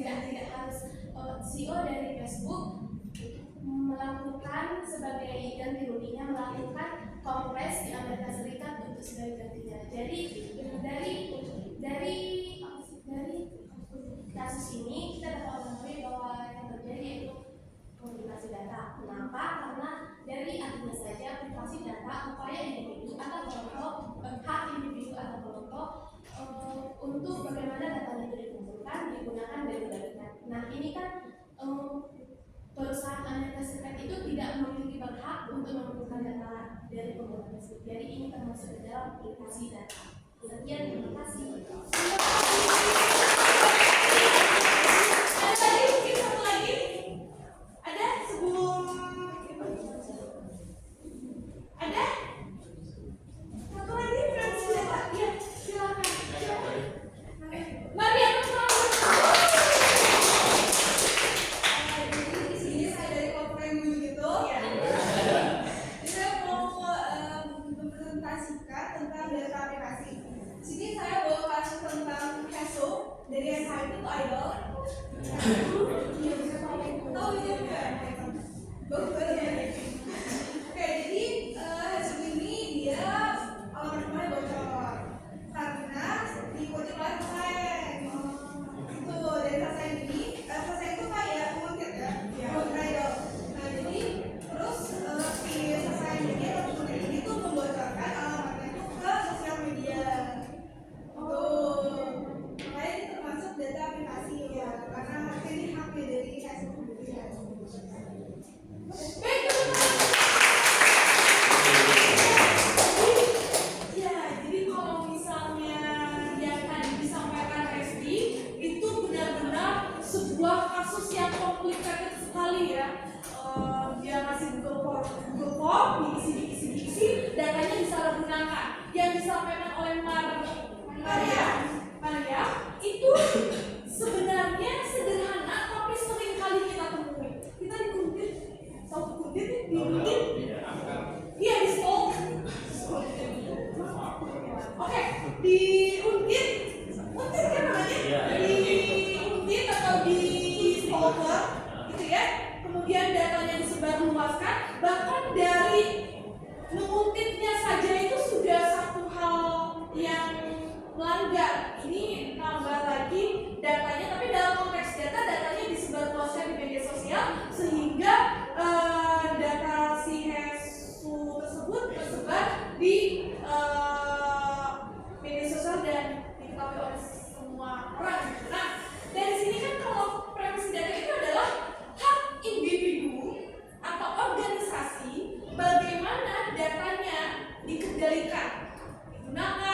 tidak harus CEO dari Facebook melakukan sebagai ganti ruginya melakukan kongres di Amerika Serikat untuk sebagai gantinya. Jadi dari kasus ini kita dapat mengetahui bahwa yang terjadi itu komunikasi data. Kenapa? Karena dari artinya saja privasi data upaya individu atau kelompok, hak individu atau kelompok untuk bagaimana data itu dikumpulkan, digunakan dan diberikan. Nah ini kan perusahaan Amerika Serikat itu tidak memiliki hak untuk mengumpulkan data dari pengguna Facebook. Jadi ini termasuk di dalam privasi data. Sekian, terima kasih. Ada lagi mungkin satu lagi? Ada sebelum ada? Satu lagi privasi data? Iya, silakan. Maria, Di sini saya dari Koprengu gitu. Saya mau mempresentasikan tentang data aplikasi. Di sini saya bawa kasus tentang Heso dari SHI itu Idol. Tahu ini enggak? Bagus banget ya. Oke, jadi Heso ini dia alamat rumahnya bocor karena diikuti oleh saya. Itu dari saya ini, saya itu kayak mungkin ya, Idol. Nah jadi terus si saya ini atau ini tuh membocorkan alamatnya itu ke sosial media. Makanya ini termasuk data aplikasi ya, karena ini haknya dari Facebook gitu ya. ya, jadi kalau misalnya yang tadi disampaikan Resti itu benar-benar sebuah kasus yang komplikated sekali ya. Dia ngasih Google Form, diisi, datanya disalahgunakan. Yang disampaikan oleh Maria itu sebenarnya sederhana tapi sering kali kita temui. Kita dikuntit, iya di stalk. Oke, diuntit kan namanya? Diuntit atau di stalker gitu ya. Kemudian datanya disebarluaskan, bahkan dari menguntitnya saja itu sudah satu hal yang melanggar. Ini nambah lagi datanya, tapi dalam konteks datanya disebarluaskan di media sosial sehingga data si Hesu tersebut tersebar di media sosial dan diketahui oleh semua orang. Nah, dari sini kan kalau privasi data itu adalah hak individu atau organisasi bagaimana datanya dikendalikan, digunakan